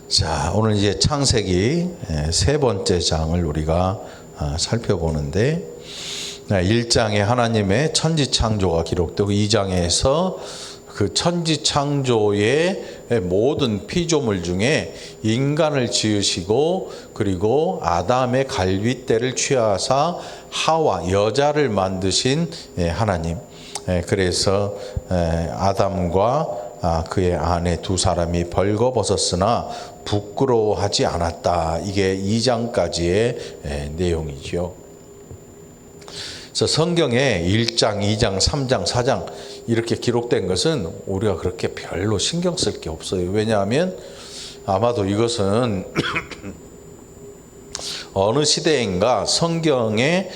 자, 오늘 이제 창세기 세 번째 장을 우리가 살펴보는데, 1장에 하나님의 천지 창조가 기록되고 2장에서 그 천지 창조의 모든 피조물 중에 인간을 지으시고 그리고 아담의 갈빗대를 취하사 하와 여자를 만드신 하나님. 그래서 아담과 그의 아내 두 사람이 벌거벗었으나 부끄러워하지 않았다. 이게 2장까지의 내용이죠. 그래서 성경에 1장, 2장, 3장, 4장 이렇게 기록된 것은 우리가 그렇게 별로 신경 쓸 게 없어요. 왜냐하면 아마도 이것은 어느 시대인가 성경에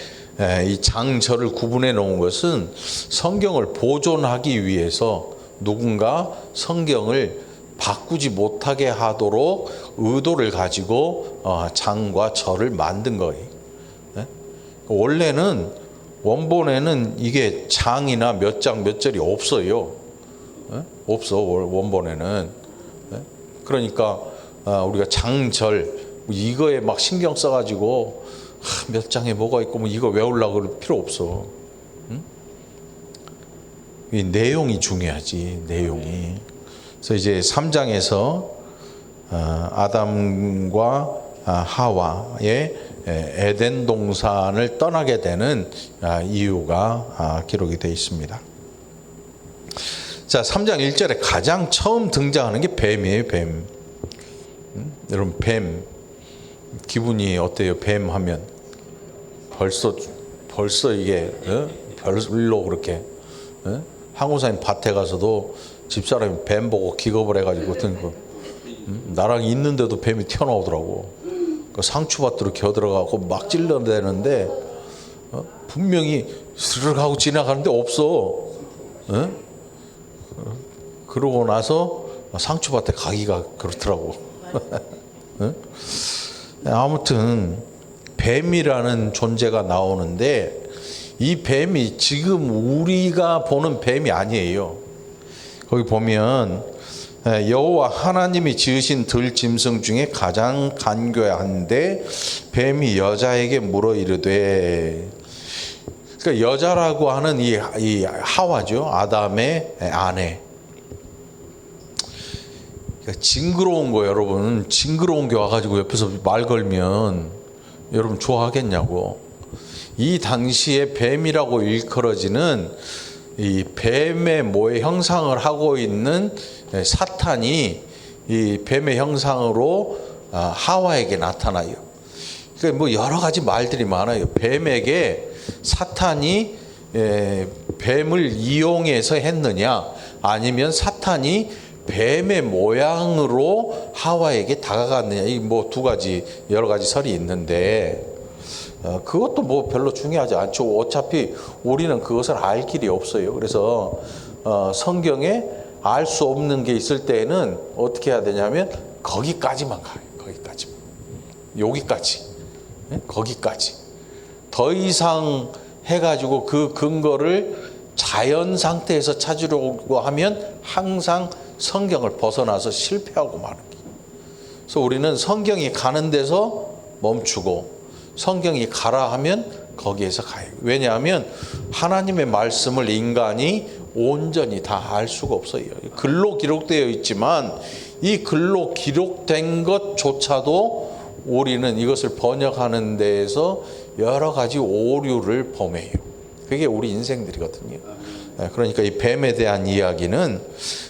이 장절을 구분해 놓은 것은 성경을 보존하기 위해서 누군가 성경을 바꾸지 못하게 하도록 의도를 가지고 장과 절을 만든 거예요. 원래는 원본에는 이게 장이나 몇 장 몇 절이 없어요. 없어 원본에는. 그러니까 우리가 장절 이거에 막 신경 써가지고 몇 장에 뭐가 있고 뭐 이거 외우려고 그럴 필요 없어. 이 내용이 중요하지, 내용이. 그래서 이제 3장에서 아담과 하와의 에덴 동산을 떠나게 되는 이유가 기록이 되어 있습니다. 자, 3장 1절에 가장 처음 등장하는 게 뱀이에요, 뱀. 여러분, 뱀 기분이 어때요? 뱀 하면 벌써 이게 별로 그렇게. 항우사님 밭에 가서도 집사람이 뱀 보고 기겁을 해가지고 나랑 있는데도 뱀이 튀어나오더라고. 그 상추밭으로 겨들어가고 막 찔러대는데 분명히 스르륵 하고 지나가는데 없어. 그러고 나서 상추밭에 가기가 그렇더라고. 아무튼 뱀이라는 존재가 나오는데 이 뱀이 지금 우리가 보는 뱀이 아니에요. 거기 보면 여호와 하나님이 지으신 들짐승 중에 가장 간교한데 뱀이 여자에게 물어 이르되, 그러니까 여자라고 하는 이 하와죠. 아담의 아내. 그러니까 징그러운 거, 여러분. 징그러운 게 와가지고 옆에서 말 걸면 여러분 좋아하겠냐고. 이 당시에 뱀이라고 일컬어지는 이 뱀의 모의 형상을 하고 있는 사탄이 이 뱀의 형상으로 하와에게 나타나요. 그러니까 뭐 여러 가지 말들이 많아요. 뱀에게 사탄이 뱀을 이용해서 했느냐, 아니면 사탄이 뱀의 모양으로 하와에게 다가갔느냐, 이 뭐 두 가지 여러 가지 설이 있는데 그것도 뭐 별로 중요하지 않죠. 어차피 우리는 그것을 알 길이 없어요. 그래서 성경에 알 수 없는 게 있을 때는 어떻게 해야 되냐면 거기까지만 가요. 거기까지만. 여기까지. 거기까지. 더 이상 해가지고 그 근거를 자연 상태에서 찾으려고 하면 항상 성경을 벗어나서 실패하고 마는 거예요. 그래서 우리는 성경이 가는 데서 멈추고 성경이 가라 하면 거기에서 가요. 왜냐하면 하나님의 말씀을 인간이 온전히 다 알 수가 없어요. 글로 기록되어 있지만 이 글로 기록된 것조차도 우리는 이것을 번역하는 데에서 여러 가지 오류를 범해요. 그게 우리 인생들이거든요. 그러니까 이 뱀에 대한 이야기는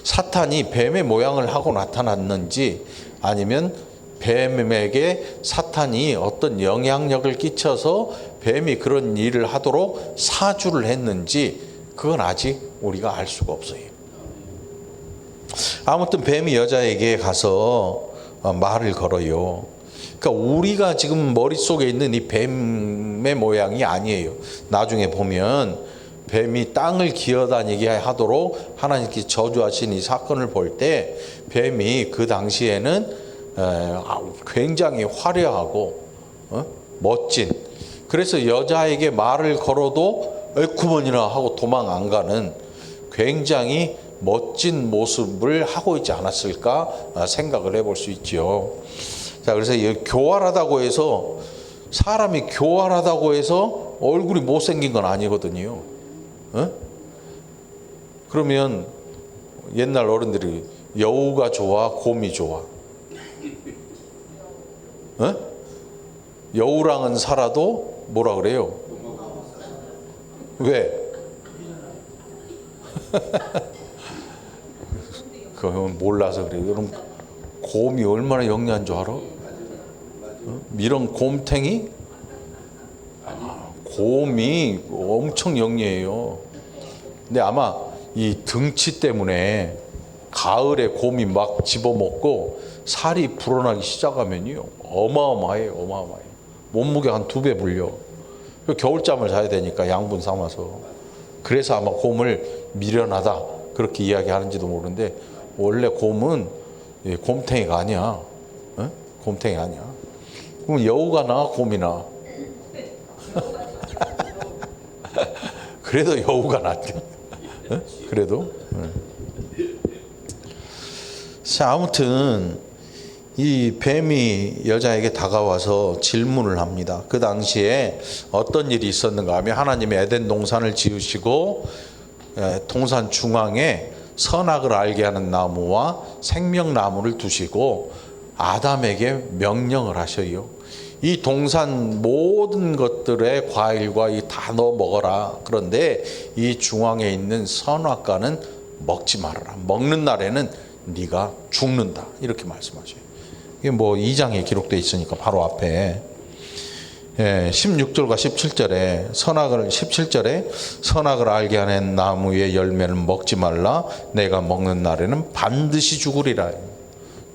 사탄이 뱀의 모양을 하고 나타났는지, 아니면 뱀에게 사탄이 어떤 영향력을 끼쳐서 뱀이 그런 일을 하도록 사주를 했는지, 그건 아직 우리가 알 수가 없어요. 아무튼 뱀이 여자에게 가서 말을 걸어요. 그러니까 우리가 지금 머릿속에 있는 이 뱀의 모양이 아니에요. 나중에 보면 뱀이 땅을 기어다니게 하도록 하나님께서 저주하신 이 사건을 볼 때 뱀이 그 당시에는 굉장히 화려하고 멋진, 그래서 여자에게 말을 걸어도 에쿠먼이나 하고 도망 안 가는 굉장히 멋진 모습을 하고 있지 않았을까 생각을 해볼 수 있죠. 자, 그래서 교활하다고 해서 사람이 교활하다고 해서 얼굴이 못생긴 건 아니거든요. 어? 그러면 옛날 어른들이 여우가 좋아, 곰이 좋아? 어? 여우랑은 살아도 뭐라 그래요? 왜? 그건 몰라서 그래요. 그럼 곰이 얼마나 영리한 줄 알아? 이런 곰탱이? 곰이 엄청 영리해요. 근데 아마 이 등치 때문에 가을에 곰이 막 집어먹고 살이 불어나기 시작하면요 어마어마해요. 어마어마해요. 몸무게 한 2배 불려. 겨울잠을 자야 되니까 양분 삼아서. 그래서 아마 곰을 미련하다 그렇게 이야기하는지도 모르는데, 원래 곰은 곰탱이가 아니야. 어? 곰탱이 아니야. 그럼 여우가 나, 곰이 나? 그래도 여우가 낫죠. 어? 그래도. 자, 아무튼 이 뱀이 여자에게 다가와서 질문을 합니다. 그 당시에 어떤 일이 있었는가 하면, 하나님이 에덴 동산을 지으시고 동산 중앙에 선악을 알게 하는 나무와 생명나무를 두시고 아담에게 명령을 하셔요. 이 동산 모든 것들의 과일과 다 넣어 먹어라. 그런데 이 중앙에 있는 선악과는 먹지 말아라. 먹는 날에는 네가 죽는다. 이렇게 말씀하셔요. 이게 뭐 2장에 기록되어 있으니까 바로 앞에 16절과 17절에 17절에 선악을 알게 하는 나무의 열매는 먹지 말라. 내가 먹는 날에는 반드시 죽으리라.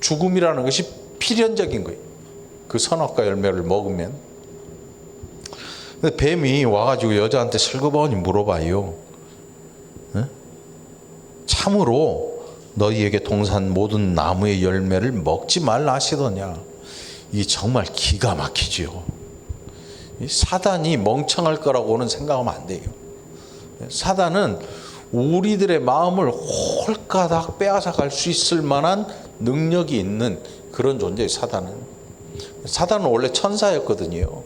죽음이라는 것이 필연적인 거예요. 그 선악과 열매를 먹으면. 근데 뱀이 와가지고 여자한테 슬그머니 물어봐요. 참으로 너희에게 동산 모든 나무의 열매를 먹지 말라 하시더냐. 이 정말 기가 막히지요. 사단이 멍청할 거라고는 생각하면 안 돼요. 사단은 우리들의 마음을 홀가닥 빼앗아 갈 수 있을 만한 능력이 있는 그런 존재예요. 사단은 원래 천사였거든요.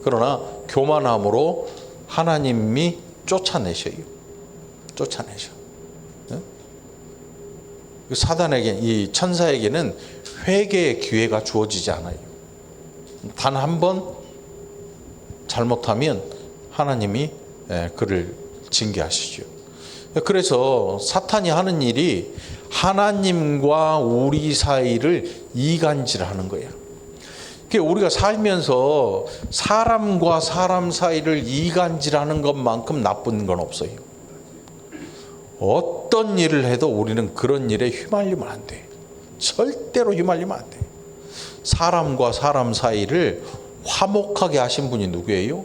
그러나 교만함으로 하나님이 쫓아내셔. 사단에게, 이 천사에게는 회개의 기회가 주어지지 않아요. 단 한 번 잘못하면 하나님이 그를 징계하시죠. 그래서 사탄이 하는 일이 하나님과 우리 사이를 이간질하는 거예요. 우리가 살면서 사람과 사람 사이를 이간질하는 것만큼 나쁜 건 없어요. 어떤 일을 해도 우리는 그런 일에 휘말리면 안 돼. 절대로 휘말리면 안 돼. 사람과 사람 사이를 화목하게 하신 분이 누구예요?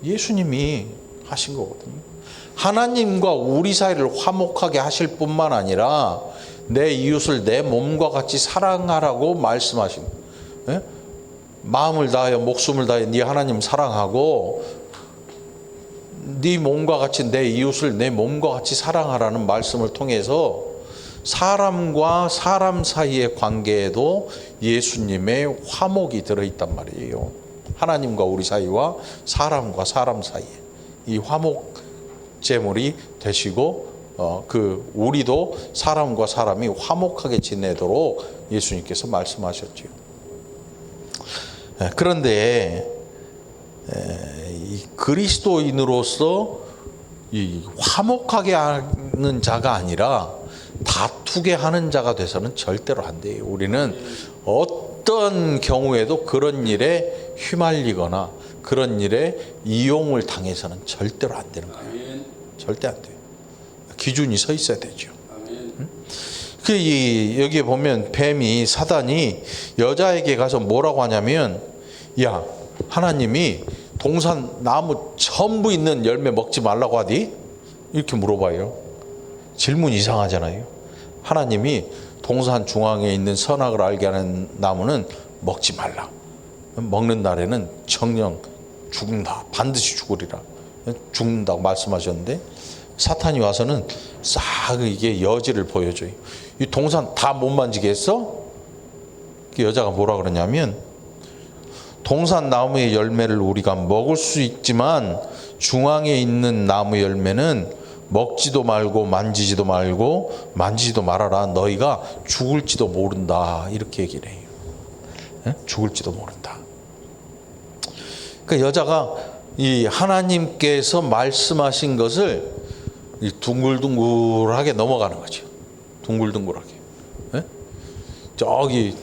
예수님이 하신 거거든요. 하나님과 우리 사이를 화목하게 하실 뿐만 아니라 내 이웃을 내 몸과 같이 사랑하라고 말씀하신 거예요. 마음을 다하여 목숨을 다하여 네 하나님 사랑하고 네 몸과 같이 내 이웃을 내 몸과 같이 사랑하라는 말씀을 통해서 사람과 사람 사이의 관계에도 예수님의 화목이 들어있단 말이에요. 하나님과 우리 사이와 사람과 사람 사이에 이 화목 제물이 되시고 우리도 사람과 사람이 화목하게 지내도록 예수님께서 말씀하셨죠. 그런데 이 그리스도인으로서 이 화목하게 하는 자가 아니라 다투게 하는 자가 돼서는 절대로 안 돼요. 우리는 어떤 경우에도 그런 일에 휘말리거나 그런 일에 이용을 당해서는 절대로 안 되는 거예요. 절대 안 돼요. 기준이 서 있어야 되죠. 여기에 보면 뱀이, 사단이 여자에게 가서 뭐라고 하냐면, 야, 하나님이 동산 나무 전부 있는 열매 먹지 말라고 하디? 이렇게 물어봐요. 질문 이상하잖아요. 하나님이 동산 중앙에 있는 선악을 알게 하는 나무는 먹지 말라. 먹는 날에는 정녕 죽는다. 반드시 죽으리라. 죽는다고 말씀하셨는데 사탄이 와서는 싹 이게 여지를 보여줘요. 이 동산 다 못 만지게 했어? 그 여자가 뭐라 그러냐면 동산 나무의 열매를 우리가 먹을 수 있지만 중앙에 있는 나무 열매는 먹지도 말고 만지지도 말고 만지지도 말아라. 너희가 죽을지도 모른다. 이렇게 얘기를 해요. 죽을지도 모른다. 그러니까 여자가 이 하나님께서 말씀하신 것을 둥글둥글하게 넘어가는 거죠. 둥글둥글하게. 저기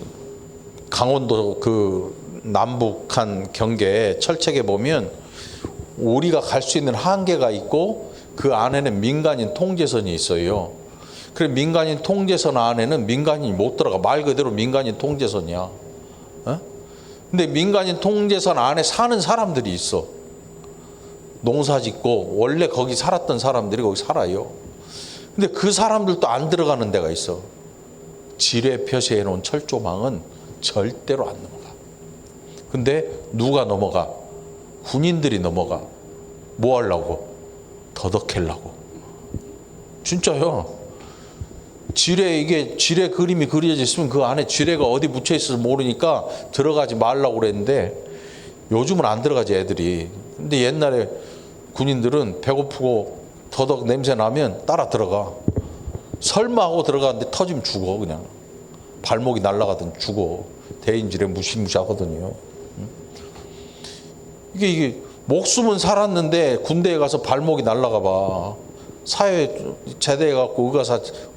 강원도 그 남북한 경계 철책에 보면 우리가 갈 수 있는 한계가 있고 그 안에는 민간인 통제선이 있어요. 그래 민간인 통제선 안에는 민간인이 못 들어가. 말 그대로 민간인 통제선이야. 근데 민간인 통제선 안에 사는 사람들이 있어. 농사 짓고 원래 거기 살았던 사람들이 거기 살아요. 근데 그 사람들도 안 들어가는 데가 있어. 지뢰 표시해 놓은 철조망은 절대로 안 넘어가. 근데 누가 넘어가? 군인들이 넘어가. 뭐 하려고? 더덕해려고. 진짜요. 이게 지뢰 그림이 그려져 있으면 그 안에 지뢰가 어디 묻혀 있어서 모르니까 들어가지 말라고 그랬는데 요즘은 안 들어가지 애들이. 근데 옛날에 군인들은 배고프고 더덕 냄새 나면 따라 들어가. 설마 하고 들어가는데 터지면 죽어. 그냥 발목이 날아가든 죽어. 대인지뢰 무시무시하거든요. 이게 목숨은 살았는데 군대에 가서 발목이 날아가 봐. 사회 제대해갖고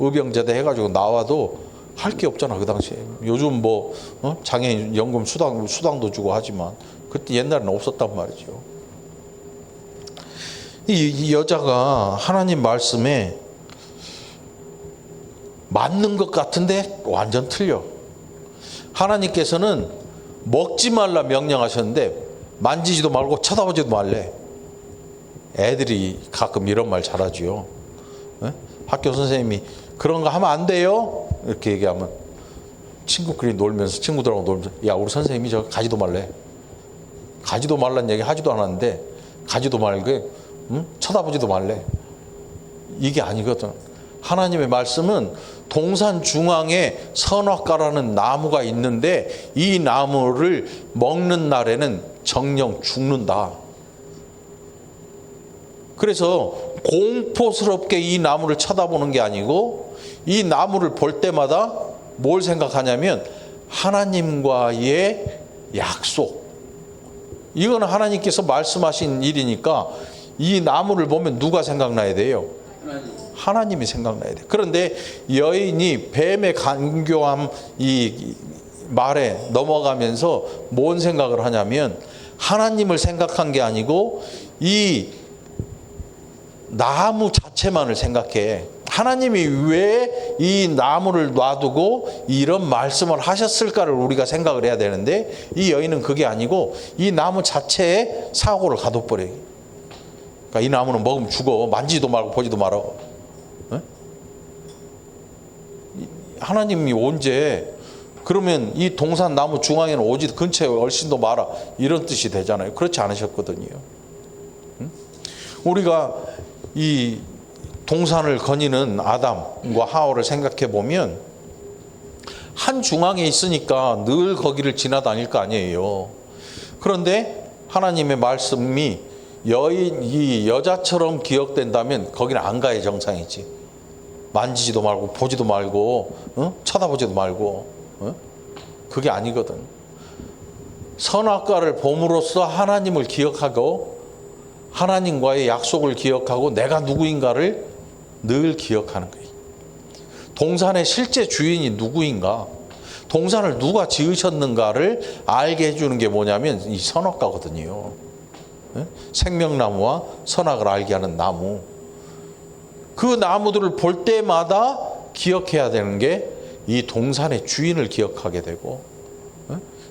의병제대 해가지고 나와도 할 게 없잖아 그 당시에. 요즘 뭐 장애인 연금 수당도 주고 하지만 그때 옛날에는 없었단 말이죠. 이 여자가 하나님 말씀에 맞는 것 같은데 완전 틀려. 하나님께서는 먹지 말라 명령하셨는데 만지지도 말고 쳐다보지도 말래. 애들이 가끔 이런 말 잘하지요. 학교 선생님이 그런 거 하면 안 돼요 이렇게 얘기하면 친구끼리 놀면서 친구들하고 놀면서 야 우리 선생님이 저 가지도 말래. 가지도 말란 얘기 하지도 않았는데 가지도 말고 쳐다보지도 말래. 이게 아니거든. 하나님의 말씀은 동산 중앙에 선악과라는 나무가 있는데 이 나무를 먹는 날에는 정령 죽는다. 그래서 공포스럽게 이 나무를 쳐다보는 게 아니고 이 나무를 볼 때마다 뭘 생각하냐면 하나님과의 약속. 이거는 하나님께서 말씀하신 일이니까 이 나무를 보면 누가 생각나야 돼요? 하나님이 생각나야 돼. 그런데 여인이 뱀의 간교함 이 말에 넘어가면서 뭔 생각을 하냐면 하나님을 생각한 게 아니고 이 나무 자체만을 생각해. 하나님이 왜 이 나무를 놔두고 이런 말씀을 하셨을까를 우리가 생각을 해야 되는데 이 여인은 그게 아니고 이 나무 자체에 사고를 가둬버려. 그러니까 이 나무는 먹으면 죽어. 만지지도 말고 보지도 말아. 하나님이 언제 그러면 이 동산 나무 중앙에는 오지 근처에 얼씬도 마라 이런 뜻이 되잖아요. 그렇지 않으셨거든요. 우리가 이 동산을 거니는 아담과 하와를 생각해 보면 한 중앙에 있으니까 늘 거기를 지나다닐 거 아니에요. 그런데 하나님의 말씀이 이 여자처럼 기억된다면 거기는 안 가야 정상이지. 만지지도 말고 보지도 말고 쳐다보지도 말고 그게 아니거든. 선악과를 봄으로써 하나님을 기억하고 하나님과의 약속을 기억하고 내가 누구인가를 늘 기억하는 거예요. 동산의 실제 주인이 누구인가, 동산을 누가 지으셨는가를 알게 해주는 게 뭐냐면 이 선악과거든요. 생명나무와 선악을 알게 하는 나무. 그 나무들을 볼 때마다 기억해야 되는 게 이 동산의 주인을 기억하게 되고,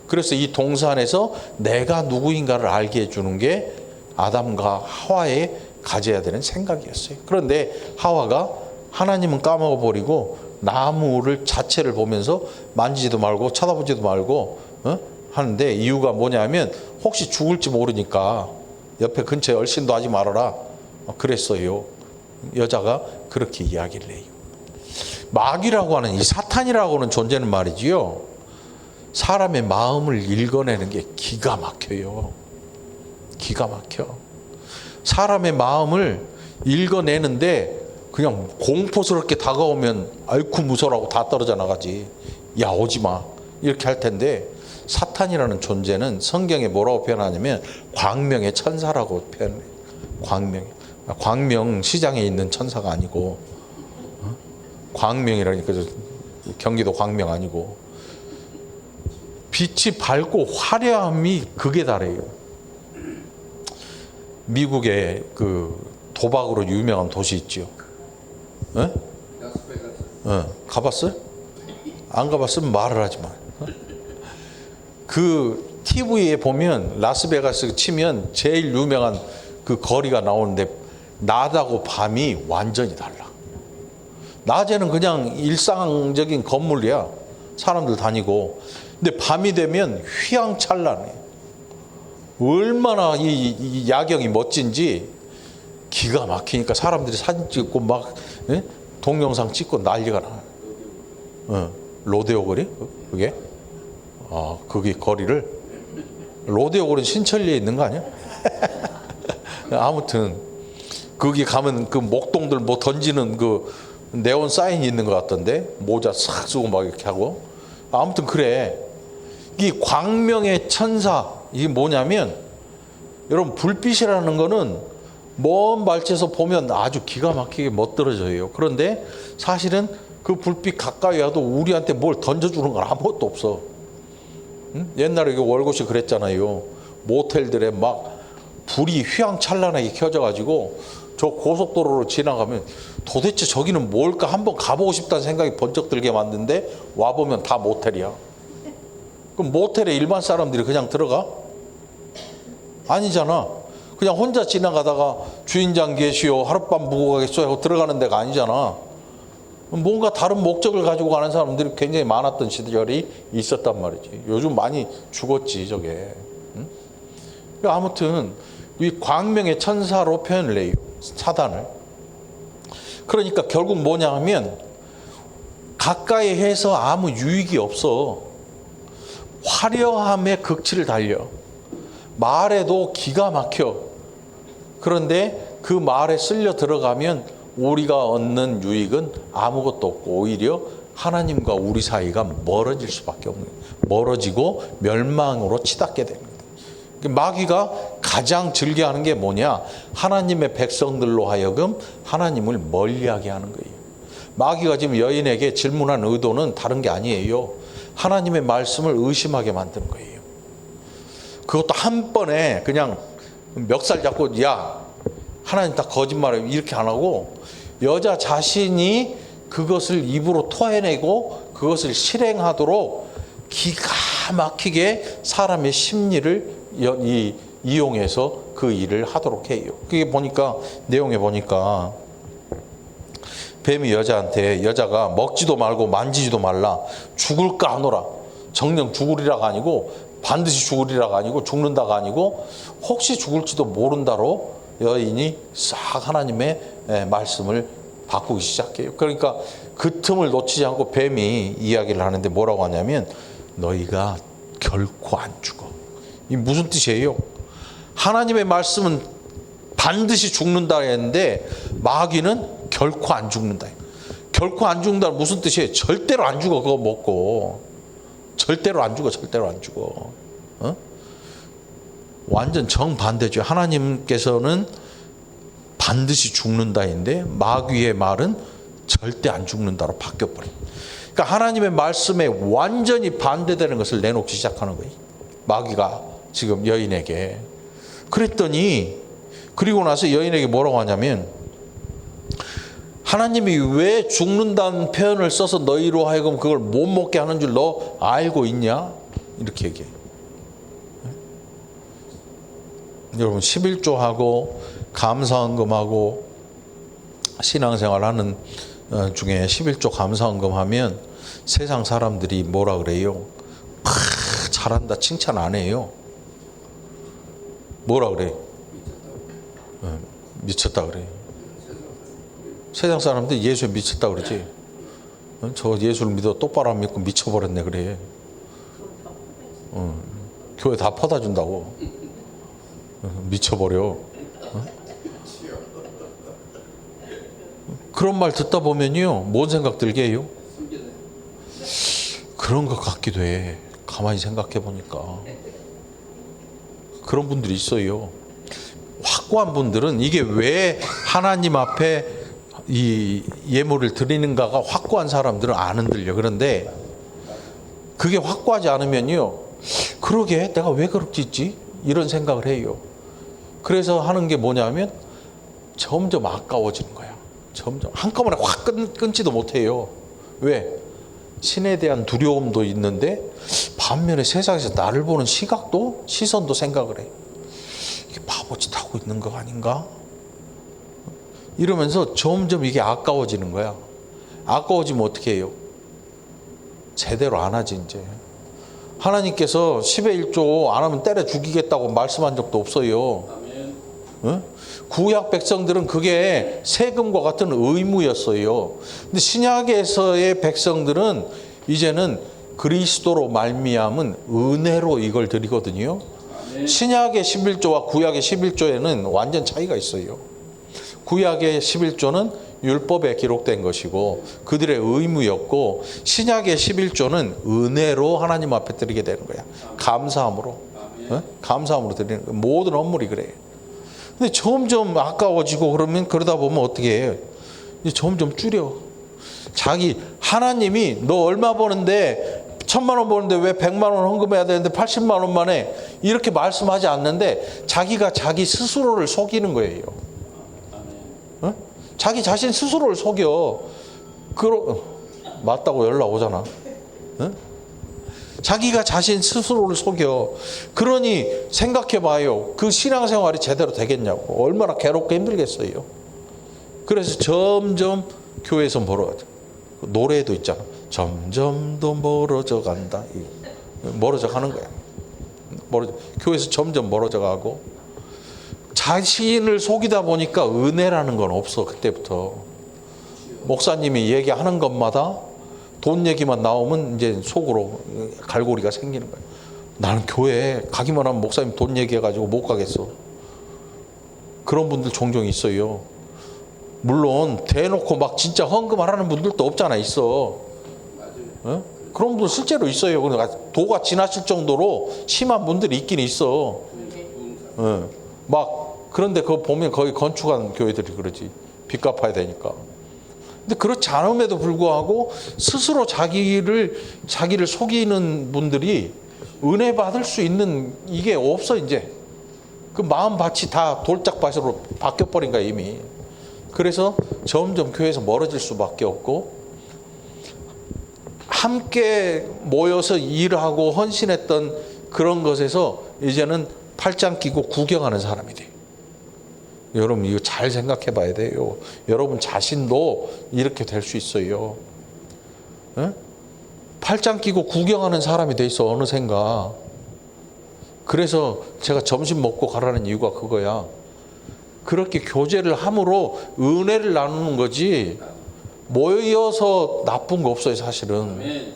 그래서 이 동산에서 내가 누구인가를 알게 해주는 게 아담과 하와의 가져야 되는 생각이었어요. 그런데 하와가 하나님은 까먹어버리고 나무를 자체를 보면서 만지지도 말고 쳐다보지도 말고 하는데 이유가 뭐냐면 혹시 죽을지 모르니까 옆에 근처에 얼씬도 하지 말아라. 그랬어요. 여자가 그렇게 이야기를 해요. 마귀라고 하는 이 사탄이라고 하는 존재는 말이지요. 사람의 마음을 읽어내는 게 기가 막혀요. 기가 막혀. 사람의 마음을 읽어내는데 그냥 공포스럽게 다가오면 아이쿠 무서라고 다 떨어져 나가지. 야 오지 마. 이렇게 할 텐데 사탄이라는 존재는 성경에 뭐라고 표현하냐면 광명의 천사라고 표현해요. 광명 시장에 있는 천사가 아니고 광명이라니까 경기도 광명 아니고 빛이 밝고 화려함이 극에 달해요. 미국의 그 도박으로 유명한 도시 있죠. 어? 가봤어요? 안 가봤으면 말을 하지 마. 그 TV에 보면 라스베가스 치면 제일 유명한 그 거리가 나오는데 낮하고 밤이 완전히 달라. 낮에는 그냥 일상적인 건물이야. 사람들 다니고. 근데 밤이 되면 휘황찬란해. 얼마나 이 야경이 멋진지 기가 막히니까 사람들이 사진 찍고 막 동영상 찍고 난리가 나. 로데오 거리? 그게? 그게 거리를? 로데오 거리는 신천리에 있는 거 아니야? 아무튼 거기 가면 그 목동들 뭐 던지는 그 네온 사인이 있는 것 같던데 모자 싹 쓰고 막 이렇게 하고. 아무튼 그래. 이 광명의 천사 이게 뭐냐면 여러분 불빛이라는 거는 먼 발치에서 보면 아주 기가 막히게 멋들어져요. 그런데 사실은 그 불빛 가까이 와도 우리한테 뭘 던져주는 건 아무것도 없어. 응? 옛날에 월곶이 그랬잖아요. 모텔들에 막 불이 휘황찬란하게 켜져가지고 저 고속도로로 지나가면 도대체 저기는 뭘까 한번 가보고 싶다는 생각이 번쩍 들게 만드는데 와보면 다 모텔이야. 그럼 모텔에 일반 사람들이 그냥 들어가? 아니잖아. 그냥 혼자 지나가다가 주인장 계시오 하룻밤 묵고 가겠소 하고 들어가는 데가 아니잖아. 뭔가 다른 목적을 가지고 가는 사람들이 굉장히 많았던 시절이 있었단 말이지. 요즘 많이 죽었지 저게. 응? 아무튼 이 광명의 천사로 표현을 해요. 사단을. 그러니까 결국 뭐냐 하면 가까이 해서 아무 유익이 없어. 화려함의 극치를 달려. 말에도 기가 막혀. 그런데 그 말에 쓸려 들어가면 우리가 얻는 유익은 아무것도 없고 오히려 하나님과 우리 사이가 멀어질 수밖에 없는 거예요. 멀어지고 멸망으로 치닫게 됩니다. 마귀가 가장 즐겨하는 게 뭐냐? 하나님의 백성들로 하여금 하나님을 멀리하게 하는 거예요. 마귀가 지금 여인에게 질문한 의도는 다른 게 아니에요. 하나님의 말씀을 의심하게 만드는 거예요. 그것도 한 번에 그냥 멱살 잡고 야 하나님 다 거짓말해 이렇게 안 하고 여자 자신이 그것을 입으로 토해내고 그것을 실행하도록 기가 막히게 사람의 심리를 이용해서 그 일을 하도록 해요. 그게 보니까 내용에 보니까 뱀이 여자한테 여자가 먹지도 말고 만지지도 말라 죽을까 하노라. 정녕 죽으리라가 아니고 반드시 죽으리라가 아니고 죽는다가 아니고 혹시 죽을지도 모른다로 여인이 싹 하나님의 말씀을 바꾸기 시작해요. 그러니까 그 틈을 놓치지 않고 뱀이 이야기를 하는데 뭐라고 하냐면 너희가 결코 안 죽어. 이 무슨 뜻이에요? 하나님의 말씀은 반드시 죽는다 했는데 마귀는 결코 안 죽는다. 결코 안 죽는다는 무슨 뜻이에요? 절대로 안 죽어. 그거 먹고 절대로 안 죽어. 절대로 안 죽어. 어? 완전 정반대죠. 하나님께서는 반드시 죽는다 했는데 마귀의 말은 절대 안 죽는다로 바뀌어버려요. 그러니까 하나님의 말씀에 완전히 반대되는 것을 내놓기 시작하는 거예요. 마귀가 지금 여인에게. 그랬더니 그리고 나서 여인에게 뭐라고 하냐면 하나님이 왜 죽는다는 표현을 써서 너희로 하여금 그걸 못 먹게 하는 줄 너 알고 있냐? 이렇게 얘기해. 여러분 11조하고 감사헌금하고 신앙생활하는 중에 11조 감사헌금하면 세상 사람들이 뭐라 그래요? 잘한다 칭찬 안 해요. 뭐라 그래? 미쳤다 그래. 세상 사람들 예수에 미쳤다 그러지. 저 예수를 믿어 똑바로 안 믿고 미쳐버렸네 그래. 교회 다 퍼다 준다고. 미쳐버려. 그런 말 듣다 보면요, 뭔 생각 들게 해요? 그런 것 같기도 해. 가만히 생각해 보니까 그런 분들이 있어요. 확고한 분들은 이게 왜 하나님 앞에 이 예물을 드리는가가 확고한 사람들은 안 흔들려. 그런데 그게 확고하지 않으면요, 그러게 내가 왜 그렇게 짓지? 이런 생각을 해요. 그래서 하는 게 뭐냐면 점점 아까워지는 거야. 점점 한꺼번에 확 끊지도 못해요. 왜? 신에 대한 두려움도 있는데 반면에 세상에서 나를 보는 시각도, 시선도 생각을 해. 이게 바보짓 하고 있는 거 아닌가? 이러면서 점점 이게 아까워지는 거야. 아까워지면 어떻게 해요? 제대로 안 하지 이제. 하나님께서 10의 1조 안 하면 때려 죽이겠다고 말씀한 적도 없어요. 응? 구약 백성들은 그게 세금과 같은 의무였어요. 근데 신약에서의 백성들은 이제는 그리스도로 말미암은 은혜로 이걸 드리거든요. 신약의 11조와 구약의 11조에는 완전 차이가 있어요. 구약의 11조는 율법에 기록된 것이고 그들의 의무였고, 신약의 11조는 은혜로 하나님 앞에 드리게 되는 거야. 감사함으로. 감사함으로 드리는 거야. 모든 헌물이 그래요. 근데 점점 아까워지고 그러다 보면 어떻게 해요? 점점 줄여. 자기 하나님이 너 얼마 버는데 1,000만 원 버는데 왜 100만 원 헌금해야 되는데 80만 원만 해? 이렇게 말씀하지 않는데 자기가 자기 스스로를 속이는 거예요. 자기 자신 스스로를 속여. 맞다고 연락 오잖아. 자기가 자신 스스로를 속여. 그러니 생각해 봐요. 그 신앙생활이 제대로 되겠냐고. 얼마나 괴롭고 힘들겠어요. 그래서 점점 교회에서 멀어져. 노래도 있잖아. 점점 더 멀어져 간다. 멀어져 가는 거야. 교회에서 점점 멀어져 가고, 자신을 속이다 보니까 은혜라는 건 없어. 그때부터 목사님이 얘기하는 것마다 돈 얘기만 나오면 이제 속으로 갈고리가 생기는 거야. 나는 교회 가기만 하면 목사님 돈 얘기해가지고 못 가겠어. 그런 분들 종종 있어요. 물론 대놓고 막 진짜 헌금하라는 분들도 없잖아. 있어. 그런 분들 실제로 있어요. 도가 지나칠 정도로 심한 분들이 있긴 있어. 막 그런데 그거 보면 거기 건축한 교회들이 그러지. 빚 갚아야 되니까. 근데 그렇지 않음에도 불구하고 스스로 자기를 속이는 분들이 은혜 받을 수 있는 이게 없어. 이제 그 마음밭이 다 돌짝밭으로 바뀌어버린 거야 이미. 그래서 점점 교회에서 멀어질 수밖에 없고, 함께 모여서 일하고 헌신했던 그런 것에서 이제는 팔짱 끼고 구경하는 사람이 돼. 여러분 이거 잘 생각해 봐야 돼요. 여러분 자신도 이렇게 될 수 있어요. 팔짱 끼고 구경하는 사람이 돼 있어 어느샌가. 그래서 제가 점심 먹고 가라는 이유가 그거야. 그렇게 교제를 함으로 은혜를 나누는 거지, 모여서 나쁜 거 없어요 사실은.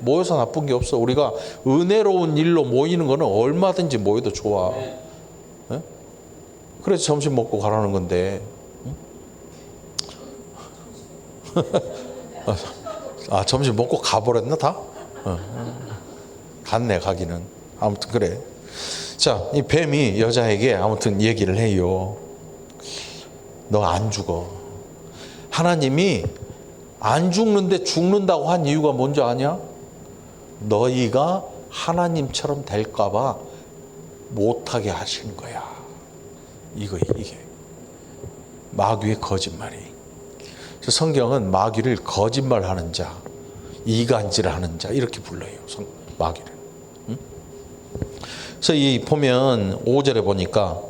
모여서 나쁜 게 없어. 우리가 은혜로운 일로 모이는 거는 얼마든지 모여도 좋아. 그래서 점심 먹고 가라는 건데. 점심 먹고 가버렸나 다? 갔네 가기는. 아무튼 그래. 자, 이 뱀이 여자에게 아무튼 얘기를 해요. 너 안 죽어. 하나님이 안 죽는데 죽는다고 한 이유가 뭔지 아냐? 너희가 하나님처럼 될까 봐 못하게 하시는 거야. 이게 마귀의 거짓말이. 성경은 마귀를 거짓말하는 자, 이간질하는 자 이렇게 불러요. 마귀를. 그래서 이 보면 5절에 보니까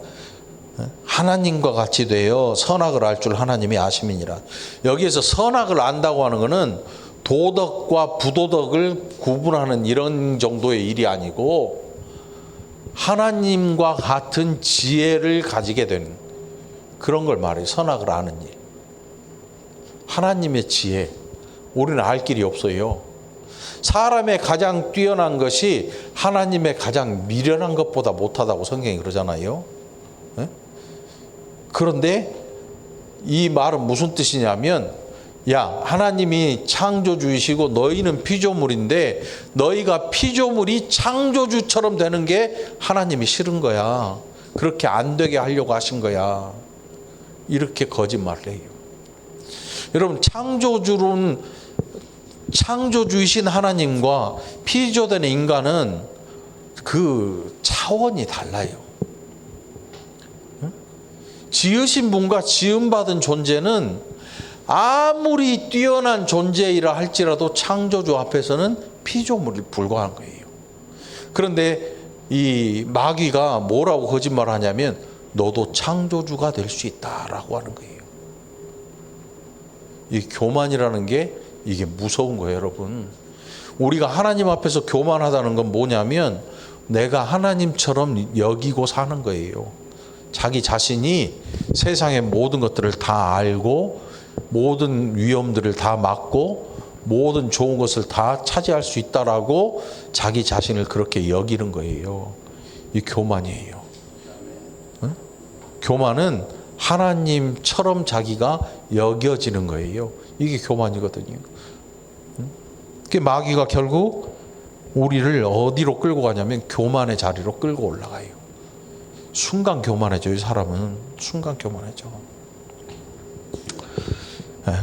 하나님과 같이 되어 선악을 알 줄 하나님이 아심이니라. 여기에서 선악을 안다고 하는 것은 도덕과 부도덕을 구분하는 이런 정도의 일이 아니고, 하나님과 같은 지혜를 가지게 되는, 그런 걸 말해요. 선악을 아는 일. 하나님의 지혜. 우리는 알 길이 없어요. 사람의 가장 뛰어난 것이 하나님의 가장 미련한 것보다 못하다고 성경이 그러잖아요. 네? 그런데 이 말은 무슨 뜻이냐면, 야, 하나님이 창조주이시고 너희는 피조물인데 너희가 피조물이 창조주처럼 되는 게 하나님이 싫은 거야. 그렇게 안 되게 하려고 하신 거야. 이렇게 거짓말을 해요. 여러분, 창조주이신 하나님과 피조된 인간은 그 차원이 달라요. 지으신 분과 지음받은 존재는 아무리 뛰어난 존재이라 할지라도 창조주 앞에서는 피조물에 불과한 거예요. 그런데 이 마귀가 뭐라고 거짓말을 하냐면, 너도 창조주가 될 수 있다라고 하는 거예요. 이 교만이라는 게 이게 무서운 거예요, 여러분. 우리가 하나님 앞에서 교만하다는 건 뭐냐면, 내가 하나님처럼 여기고 사는 거예요. 자기 자신이 세상의 모든 것들을 다 알고 모든 위험들을 다 막고 모든 좋은 것을 다 차지할 수 있다라고 자기 자신을 그렇게 여기는 거예요. 이 교만이에요. 응? 교만은 하나님처럼 자기가 여겨지는 거예요. 이게 교만이거든요. 그 마귀가 결국 우리를 어디로 끌고 가냐면 교만의 자리로 끌고 올라가요. 순간 교만해져요. 이 사람은 순간 교만해져.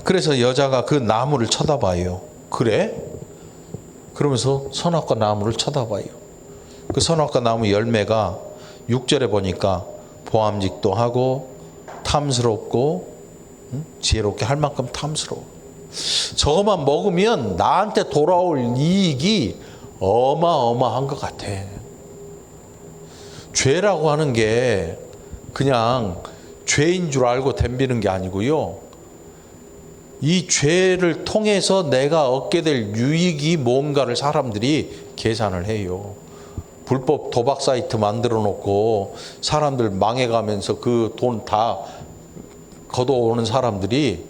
그래서 여자가 그 나무를 쳐다봐요. 그래? 그러면서 선악과 나무를 쳐다봐요. 그 선악과 나무 열매가 6절에 보니까 보암직도 하고 탐스럽고 지혜롭게 할 만큼 탐스러워. 저것만 먹으면 나한테 돌아올 이익이 어마어마한 것 같아. 죄라고 하는 게 그냥 죄인 줄 알고 덤비는 게 아니고요. 이 죄를 통해서 내가 얻게 될 유익이 뭔가를 사람들이 계산을 해요. 불법 도박 사이트 만들어 놓고 사람들 망해가면서 그 돈 다 걷어오는 사람들이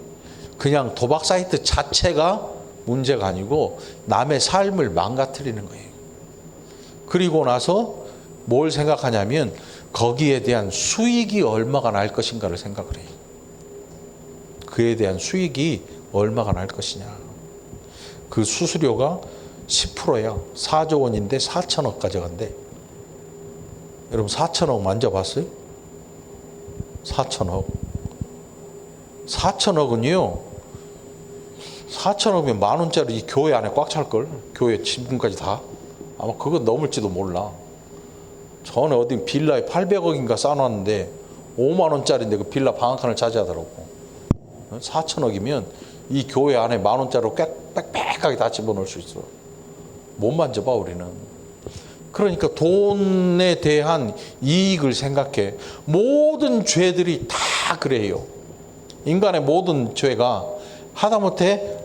그냥 도박 사이트 자체가 문제가 아니고 남의 삶을 망가뜨리는 거예요. 그리고 나서 뭘 생각하냐면 거기에 대한 수익이 얼마가 날 것인가를 생각을 해요. 그에 대한 수익이 얼마가 날 것이냐. 그 수수료가 10%야. 4조 원인데 4천억 가져간대. 여러분 4천억 만져봤어요? 4천억. 4천억은요. 4천억이면 10,000원짜리 교회 안에 꽉 찰걸. 교회 지분까지 다. 아마 그거 넘을지도 몰라. 전에 어디 빌라에 800억인가 쌓아놨는데 5만 원짜리인데 그 빌라 방 한 칸을 차지하더라고. 4천억이면 이 교회 안에 10,000원짜리로 빽빽하게 다 집어넣을 수 있어. 못 만져봐 우리는. 그러니까 돈에 대한 이익을 생각해. 모든 죄들이 다 그래요. 인간의 모든 죄가 하다못해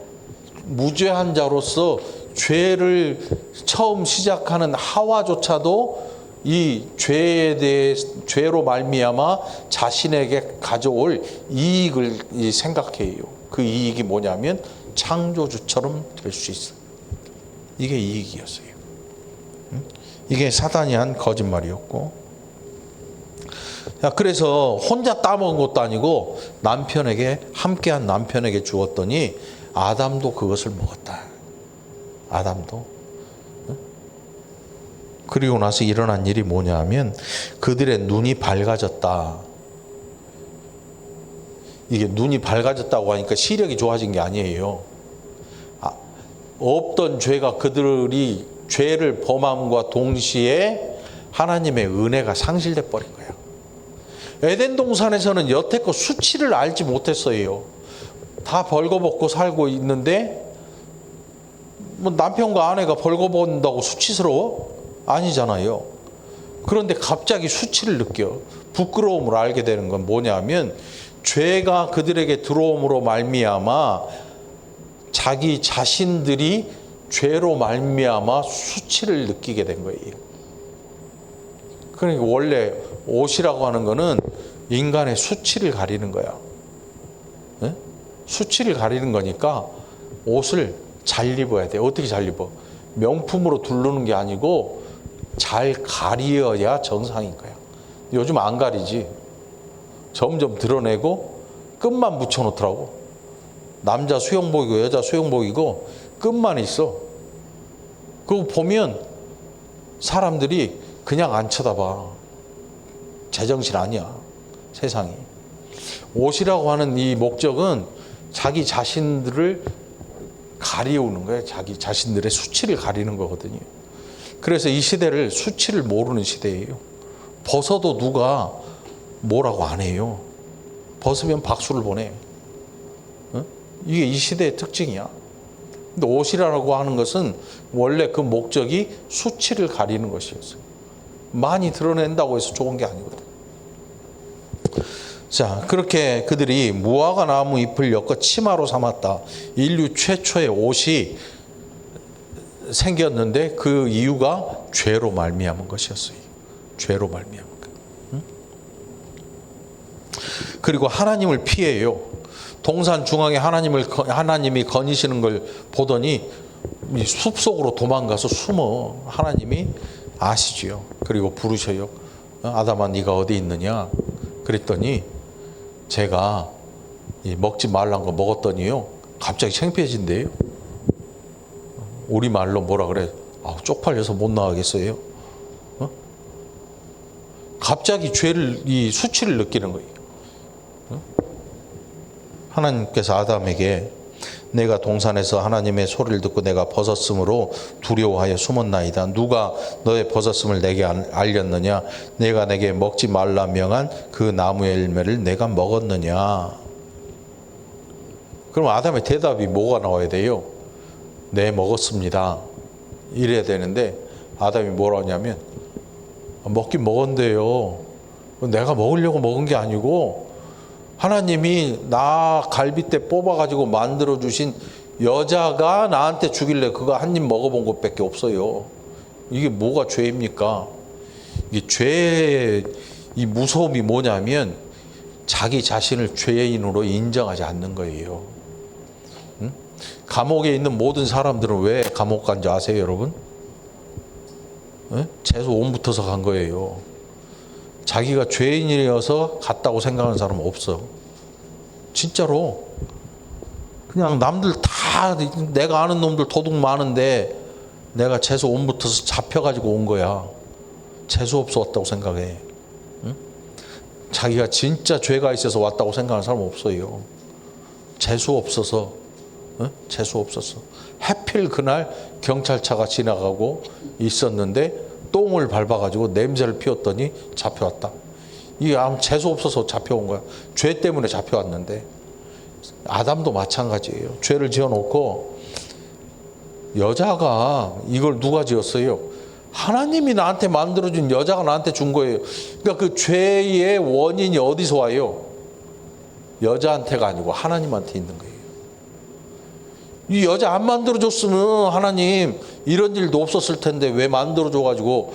무죄한 자로서 죄를 처음 시작하는 하와조차도 이 죄에 대해 죄로 말미암아 자신에게 가져올 이익을 생각해요. 그 이익이 뭐냐면 창조주처럼 될 수 있어. 이게 이익이었어요. 이게 사단이 한 거짓말이었고, 그래서 혼자 따먹은 것도 아니고 남편에게 함께한 남편에게 주었더니 아담도 그것을 먹었다. 아담도. 그리고 나서 일어난 일이 뭐냐 하면 그들의 눈이 밝아졌다. 이게 눈이 밝아졌다고 하니까 시력이 좋아진 게 아니에요. 없던 죄가 그들이 죄를 범함과 동시에 하나님의 은혜가 상실돼 버린 거예요. 에덴 동산에서는 여태껏 수치를 알지 못했어요. 다 벌거벗고 살고 있는데 뭐 남편과 아내가 벌거벗는다고 수치스러워? 아니잖아요. 그런데 갑자기 수치를 느껴. 부끄러움을 알게 되는 건 뭐냐면 죄가 그들에게 들어옴으로 말미암아 자기 자신들이 죄로 말미암아 수치를 느끼게 된 거예요. 그러니까 원래 옷이라고 하는 거는 인간의 수치를 가리는 거야. 네? 수치를 가리는 거니까 옷을 잘 입어야 돼. 어떻게 잘 입어? 명품으로 두르는 게 아니고 잘 가리어야 정상인 거야. 요즘 안 가리지. 점점 드러내고 끝만 붙여놓더라고. 남자 수영복이고 여자 수영복이고 끝만 있어. 그거 보면 사람들이 그냥 안 쳐다봐. 제정신 아니야, 세상이. 옷이라고 하는 이 목적은 자기 자신들을 가리우는 거예요. 자기 자신들의 수치를 가리는 거거든요. 그래서 이 시대를 수치를 모르는 시대예요. 벗어도 누가 뭐라고 안 해요. 벗으면 박수를 보내. 어? 이게 이 시대의 특징이야. 근데 옷이라고 하는 것은 원래 그 목적이 수치를 가리는 것이었어요. 많이 드러낸다고 해서 좋은 게 아니거든. 자, 그렇게 그들이 무화과 나무 잎을 엮어 치마로 삼았다. 인류 최초의 옷이 생겼는데 그 이유가 죄로 말미암은 것이었어요. 죄로 말미암은 것. 응? 그리고 하나님을 피해요. 동산 중앙에 하나님이 거니시는 걸 보더니 숲속으로 도망가서 숨어. 하나님이 아시지요. 그리고 부르셔요. 아담아, 네가 어디 있느냐? 그랬더니 제가 먹지 말란 거 먹었더니요, 갑자기 창피해진대요. 우리 말로 뭐라 그래? 쪽팔려서 못 나가겠어요. 어? 갑자기 이 수치를 느끼는 거예요. 어? 하나님께서 아담에게 내가 동산에서 하나님의 소리를 듣고 내가 벗었으므로 두려워하여 숨었나이다. 누가 너의 벗었음을 내게 알렸느냐? 내가 내게 먹지 말라 명한 그 나무의 열매를 내가 먹었느냐? 그럼 아담의 대답이 뭐가 나와야 돼요? 네, 먹었습니다. 이래야 되는데 아담이 뭐라 하냐면 먹긴 먹었는데요, 내가 먹으려고 먹은 게 아니고 하나님이 나 갈빗대 뽑아가지고 만들어주신 여자가 나한테 주길래 그거 한 입 먹어본 것밖에 없어요. 이게 뭐가 죄입니까? 이게 죄의 이 무서움이 뭐냐면 자기 자신을 죄인으로 인정하지 않는 거예요. 응? 감옥에 있는 모든 사람들은 왜 감옥 간지 아세요, 여러분? 응? 재수 온 붙어서 간 거예요. 자기가 죄인이어서 갔다고 생각하는 사람은 없어. 진짜로. 그냥 남들 다 내가 아는 놈들 도둑 많은데 내가 재수 온 붙어서 잡혀가지고 온 거야. 재수 없어 왔다고 생각해. 응? 자기가 진짜 죄가 있어서 왔다고 생각하는 사람 없어요. 재수 없어서. 응? 재수 없었어. 하필 그날 경찰차가 지나가고 있었는데 똥을 밟아가지고 냄새를 피웠더니 잡혀왔다. 이게 아무 재수 없어서 잡혀온 거야. 죄 때문에 잡혀왔는데. 아담도 마찬가지예요. 죄를 지어놓고 여자가 이걸 누가 지었어요? 하나님이 나한테 만들어준 여자가 나한테 준 거예요. 그러니까 그 죄의 원인이 어디서 와요? 여자한테가 아니고 하나님한테 있는 거예요. 이 여자 안 만들어줬으면 하나님 이런 일도 없었을 텐데 왜 만들어줘가지고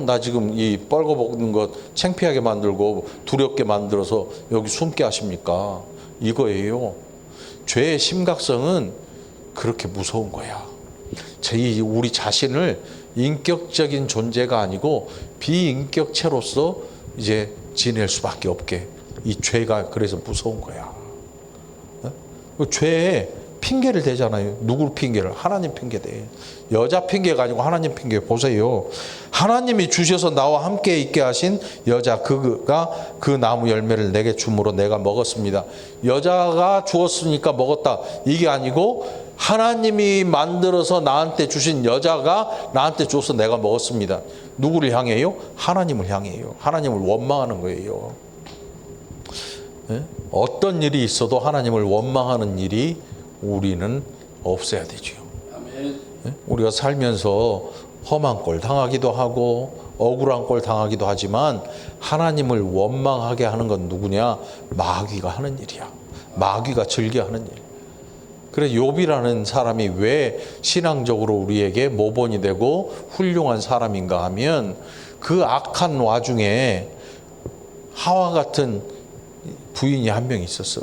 나 지금 이 뻘거벗는 것 창피하게 만들고 두렵게 만들어서 여기 숨게 하십니까? 이거예요. 죄의 심각성은 그렇게 무서운 거야. 우리 자신을 인격적인 존재가 아니고 비인격체로서 이제 지낼 수밖에 없게, 이 죄가 그래서 무서운 거야. 죄에 핑계를 대잖아요. 누굴 핑계를? 하나님 핑계 대. 여자 핑계가 아니고 하나님 핑계. 보세요. 하나님이 주셔서 나와 함께 있게 하신 여자, 그가 그 나무 열매를 내게 줌으로 내가 먹었습니다. 여자가 주었으니까 먹었다, 이게 아니고 하나님이 만들어서 나한테 주신 여자가 나한테 줘서 내가 먹었습니다. 누구를 향해요? 하나님을 향해요. 하나님을 원망하는 거예요. 네? 어떤 일이 있어도 하나님을 원망하는 일이 우리는 없어야 되죠. 네? 우리가 살면서 험한 꼴 당하기도 하고 억울한 꼴 당하기도 하지만 하나님을 원망하게 하는 건 누구냐? 마귀가 하는 일이야. 마귀가 즐겨하는 일. 그래서 욥이라는 사람이 왜 신앙적으로 우리에게 모본이 되고 훌륭한 사람인가 하면 그 악한 와중에 하와 같은 부인이 한 명 있었어.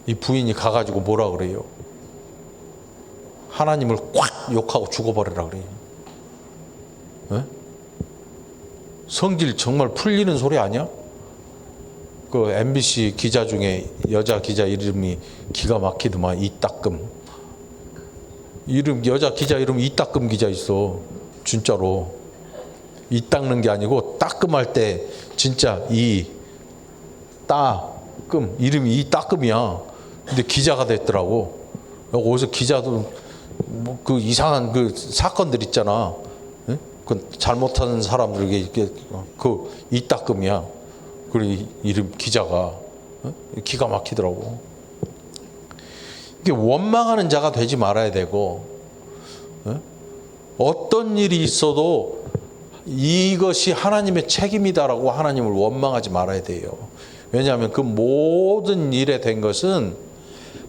이 부인이 가가지고 뭐라 그래요? 하나님을 꽉 욕하고 죽어버리라 그래요. 에? 성질 정말 풀리는 소리 아니야? 그 MBC 기자 중에 여자 기자 이름이 기가 막히더만 이따끔. 여자 기자 이름 이따끔 기자 있어. 진짜로. 이 닦는 게 아니고 따끔할 때 진짜 따끔 이름이 이 따끔이야. 근데 기자가 됐더라고. 어디서 기자도 뭐 그 이상한 그 사건들 있잖아. 예? 그 잘못하는 사람들에게 이렇게 그 이 따끔이야. 그리고 이름 기자가 기가 막히더라고. 이게 원망하는 자가 되지 말아야 되고, 어떤 일이 있어도 이것이 하나님의 책임이다라고 하나님을 원망하지 말아야 돼요. 왜냐하면 그 모든 일에 된 것은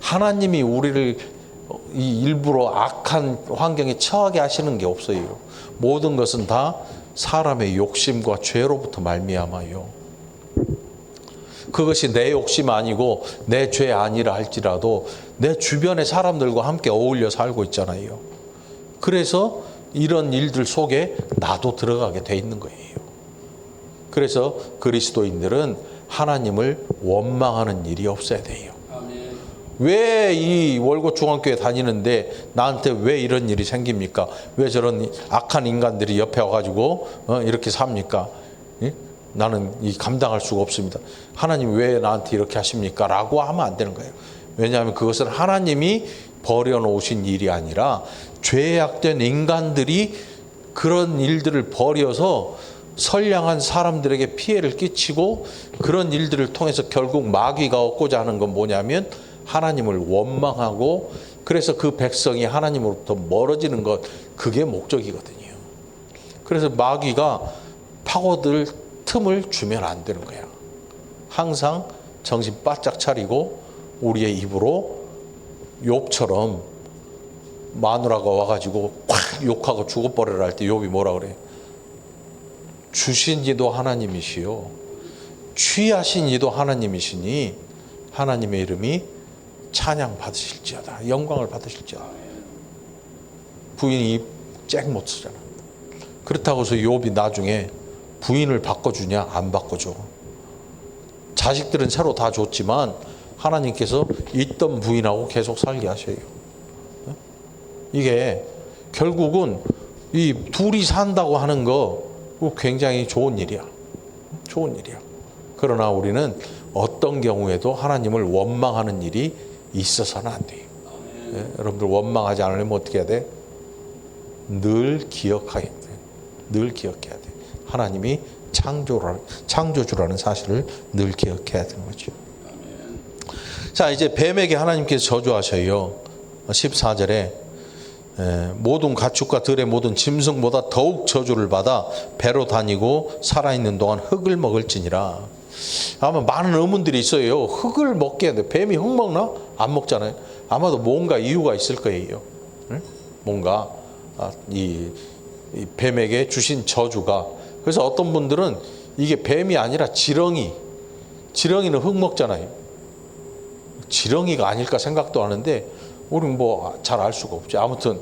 하나님이 우리를 일부러 악한 환경에 처하게 하시는 게 없어요. 모든 것은 다 사람의 욕심과 죄로부터 말미암아요. 그것이 내 욕심 아니고 내 죄 아니라 할지라도 내 주변의 사람들과 함께 어울려 살고 있잖아요. 그래서 이런 일들 속에 나도 들어가게 돼 있는 거예요. 그래서 그리스도인들은 하나님을 원망하는 일이 없어야 돼요. 왜 이 월곶 중앙교회 다니는데 나한테 왜 이런 일이 생깁니까? 왜 저런 악한 인간들이 옆에 와가지고 이렇게 삽니까? 예? 나는 이 감당할 수가 없습니다. 하나님 왜 나한테 이렇게 하십니까? 라고 하면 안 되는 거예요. 왜냐하면 그것은 하나님이 버려놓으신 일이 아니라 죄악된 인간들이 그런 일들을 벌여서 선량한 사람들에게 피해를 끼치고 그런 일들을 통해서 결국 마귀가 얻고자 하는 건 뭐냐면 하나님을 원망하고 그래서 그 백성이 하나님으로부터 멀어지는 것, 그게 목적이거든요. 그래서 마귀가 파고들 틈을 주면 안 되는 거야. 항상 정신 바짝 차리고 우리의 입으로 욥처럼 마누라가 와가지고 콱 욕하고 죽어버리라 할 때 욥이 뭐라 그래? 주신 이도 하나님이시요 취하신 이도 하나님이시니 하나님의 이름이 찬양 받으실지어다. 영광을 받으실지어다. 부인이 쨍 못 쓰잖아. 그렇다고 해서 욥이 나중에 부인을 바꿔주냐? 안 바꿔줘. 자식들은 새로 다 줬지만 하나님께서 있던 부인하고 계속 살게 하셔요. 이게 결국은 이 둘이 산다고 하는 거 굉장히 좋은 일이야. 좋은 일이야. 그러나 우리는 어떤 경우에도 하나님을 원망하는 일이 있어서는 안 돼요. 예? 여러분들 원망하지 않으려면 어떻게 해야 돼? 늘 기억해야 돼. 늘 기억해야 돼. 하나님이 창조주라는 사실을 늘 기억해야 되는 거죠. 자, 이제 뱀에게 하나님께서 저주하셔요. 14절에 모든 가축과 들의 모든 짐승보다 더욱 저주를 받아 배로 다니고 살아있는 동안 흙을 먹을지니라. 아마 많은 의문들이 있어요. 흙을 먹게 하는데 뱀이 흙 먹나? 안 먹잖아요. 아마도 뭔가 이유가 있을 거예요. 응? 뭔가 이 뱀에게 주신 저주가. 그래서 어떤 분들은 이게 뱀이 아니라 지렁이는 흙 먹잖아요. 지렁이가 아닐까 생각도 하는데 우리는 뭐 잘 알 수가 없지. 아무튼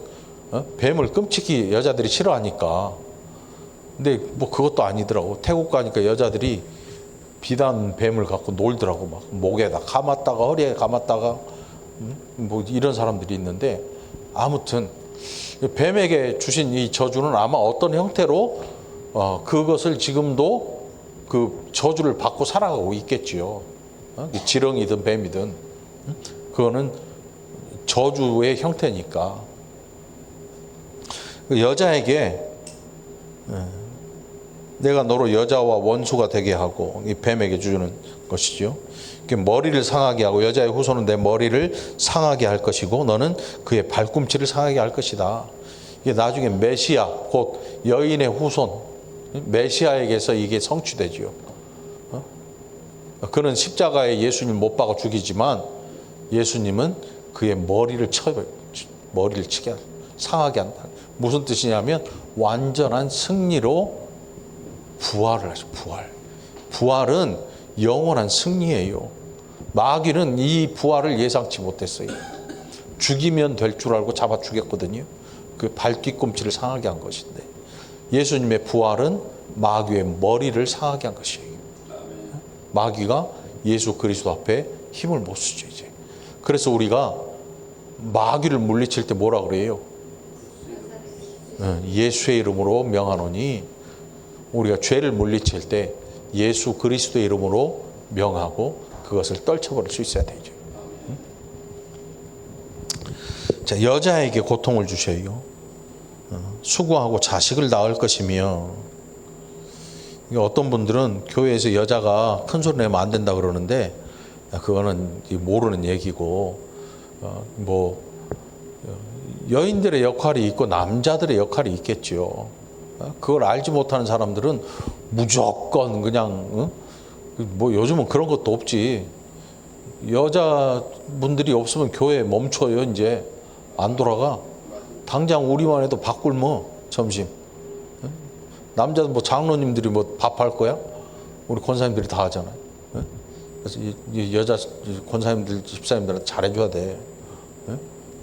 뱀을 끔찍히 여자들이 싫어하니까. 근데 뭐 그것도 아니더라고. 태국 가니까 여자들이 비단 뱀을 갖고 놀더라고. 막 목에다 감았다가 허리에 감았다가 뭐 이런 사람들이 있는데, 아무튼 뱀에게 주신 이 저주는 아마 어떤 형태로 그것을 지금도 그 저주를 받고 살아가고 있겠지요. 지렁이든 뱀이든 그거는 저주의 형태니까. 여자에게 내가 너로 여자와 원수가 되게 하고, 이 뱀에게 주는 것이죠. 머리를 상하게 하고, 여자의 후손은 내 머리를 상하게 할 것이고 너는 그의 발꿈치를 상하게 할 것이다. 이게 나중에 메시아, 곧 여인의 후손, 메시아에게서 이게 성취되지요. 그는 십자가에 예수님 못 박아 죽이지만 예수님은 그의 머리를 치게 상하게 한다. 무슨 뜻이냐면 완전한 승리로 부활을 하죠. 부활은 영원한 승리예요. 마귀는 이 부활을 예상치 못했어요. 죽이면 될 줄 알고 잡아 죽였거든요. 그 발 뒤꿈치를 상하게 한 것인데, 예수님의 부활은 마귀의 머리를 상하게 한 것이에요. 마귀가 예수 그리스도 앞에 힘을 못 쓰죠, 이제. 그래서 우리가 마귀를 물리칠 때 뭐라 그래요? 예수의 이름으로 명하노니, 우리가 죄를 물리칠 때 예수 그리스도의 이름으로 명하고 그것을 떨쳐버릴 수 있어야 되죠. 자, 여자에게 고통을 주셔요. 수고하고 자식을 낳을 것이며, 어떤 분들은 교회에서 여자가 큰 소리 내면 안 된다 그러는데, 그거는 모르는 얘기고, 여인들의 역할이 있고 남자들의 역할이 있겠죠. 그걸 알지 못하는 사람들은 무조건 그냥, 요즘은 그런 것도 없지. 여자분들이 없으면 교회 멈춰요. 이제 안 돌아가. 당장 우리만 해도 밥 굶어, 점심. 남자도 장로님들이 밥할 거야? 우리 권사님들이 다 하잖아요. 그래서 이 여자 권사님들, 집사님들은 잘해줘야 돼.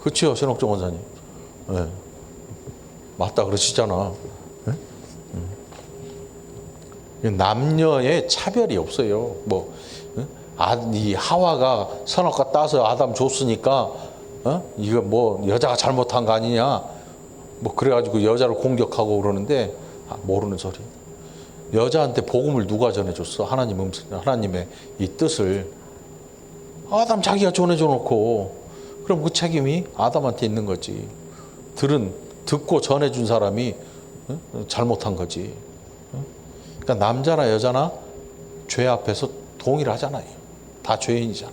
그렇죠, 신옥정 권사님. 맞다 그러시잖아. 남녀의 차별이 없어요. 이 하와가 선악과 따서 아담 줬으니까, 이거 여자가 잘못한 거 아니냐? 그래가지고 여자를 공격하고 그러는데, 모르는 소리. 여자한테 복음을 누가 전해줬어? 하나님의 이 뜻을. 아담 자기가 전해줘 놓고, 그럼 그 책임이 아담한테 있는 거지. 듣고 전해준 사람이 잘못한 거지. 그러니까 남자나 여자나 죄 앞에서 동일하잖아요. 다 죄인이잖아.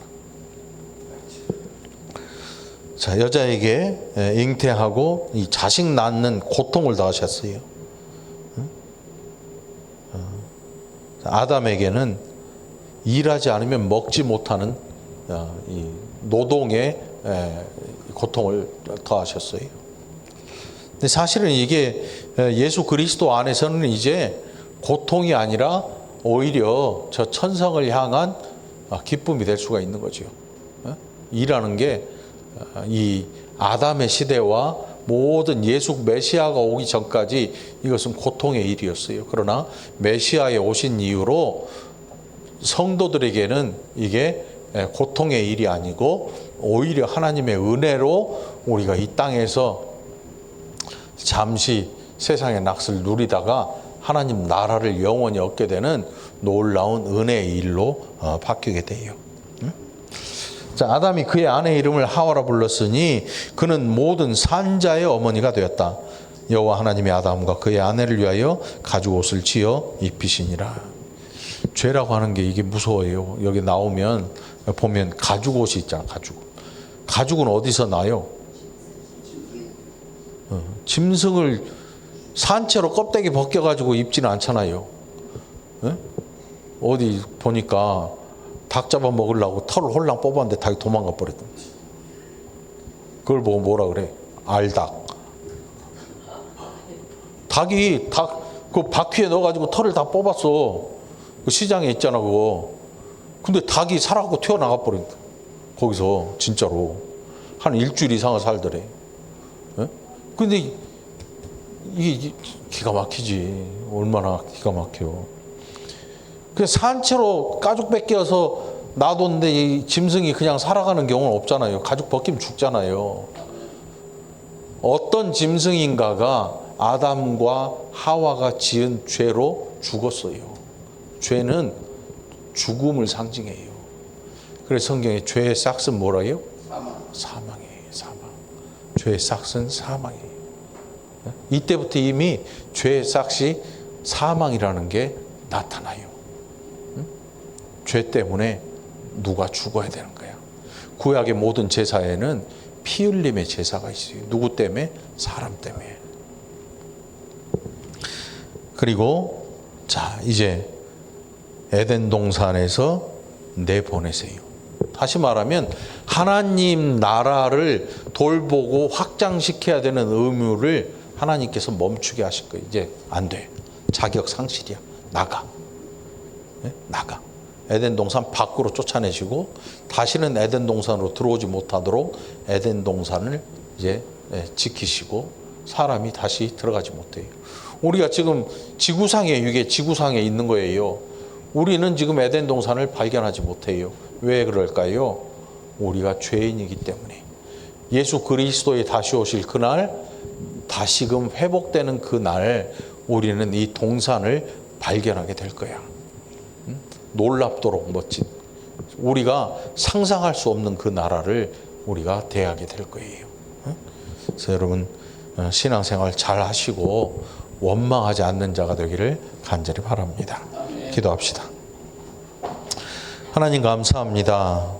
자, 여자에게 잉태하고 이 자식 낳는 고통을 당하셨어요. 아담에게는 일하지 않으면 먹지 못하는 이 노동의 고통을 더하셨어요. 근데 사실은 이게 예수 그리스도 안에서는 이제 고통이 아니라 오히려 저 천성을 향한 기쁨이 될 수가 있는 거죠. 일하는 게 이 아담의 시대와 모든 예수 메시아가 오기 전까지 이것은 고통의 일이었어요. 그러나 메시아에 오신 이후로 성도들에게는 이게 고통의 일이 아니고 오히려 하나님의 은혜로 우리가 이 땅에서 잠시 세상의 낙을 누리다가 하나님 나라를 영원히 얻게 되는 놀라운 은혜의 일로 바뀌게 돼요. 자, 아담이 그의 아내의 이름을 하와라 불렀으니 그는 모든 산자의 어머니가 되었다. 여호와 하나님이 아담과 그의 아내를 위하여 가죽 옷을 지어 입히시니라. 죄라고 하는 게 이게 무서워요. 여기 나오면 보면 가죽 옷이 있잖아. 가죽은 어디서 나요? 짐승을 산채로 껍데기 벗겨가지고 입지는 않잖아요. 어디 보니까 닭 잡아 먹으려고 털을 홀랑 뽑았는데 닭이 도망가 버렸던. 그걸 보고 뭐라 그래? 알닭. 닭이 그 바퀴에 넣어가지고 털을 다 뽑았어. 그 시장에 있잖아 그거. 근데 닭이 살아갖고 튀어나가 버린다. 거기서 진짜로 한 일주일 이상을 살더래. 근데 이게 기가 막히지. 얼마나 기가 막혀. 그 산채로 가죽 벗겨서 놔뒀는데 이 짐승이 그냥 살아가는 경우는 없잖아요. 가죽 벗기면 죽잖아요. 어떤 짐승인가가 아담과 하와가 지은 죄로 죽었어요. 죄는 죽음을 상징해요. 그래서 성경에 죄의 싹은 뭐라요? 사망이에요. 사망. 죄의 싹은 사망이에요. 이때부터 이미 죄의 싹이 사망이라는 게 나타나요. 죄 때문에 누가 죽어야 되는 거야. 구약의 모든 제사에는 피 흘림의 제사가 있어요. 누구 때문에? 사람 때문에. 그리고 자, 이제 에덴 동산에서 내보내세요. 다시 말하면 하나님 나라를 돌보고 확장시켜야 되는 의무를 하나님께서 멈추게 하실 거예요. 이제 안 돼. 자격 상실이야. 나가. 나가. 에덴 동산 밖으로 쫓아내시고 다시는 에덴 동산으로 들어오지 못하도록 에덴 동산을 이제 지키시고 사람이 다시 들어가지 못해요. 우리가 지금 지구상에 이게 지구상에 있는 거예요. 우리는 지금 에덴 동산을 발견하지 못해요. 왜 그럴까요? 우리가 죄인이기 때문에. 예수 그리스도의 다시 오실 그날, 다시금 회복되는 그날 우리는 이 동산을 발견하게 될 거야. 놀랍도록 멋진, 우리가 상상할 수 없는 그 나라를 우리가 대하게 될 거예요. 그래서 여러분 신앙생활 잘 하시고 원망하지 않는 자가 되기를 간절히 바랍니다. 기도합시다. 하나님 감사합니다.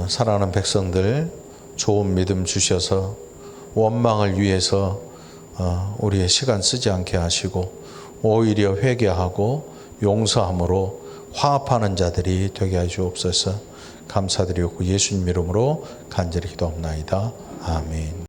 사랑하는 백성들 좋은 믿음 주셔서 원망을 위해서 우리의 시간 쓰지 않게 하시고 오히려 회개하고 용서함으로 화합하는 자들이 되게 하여 주옵소서. 감사드리고 예수님 이름으로 간절히 기도합나이다. 아멘.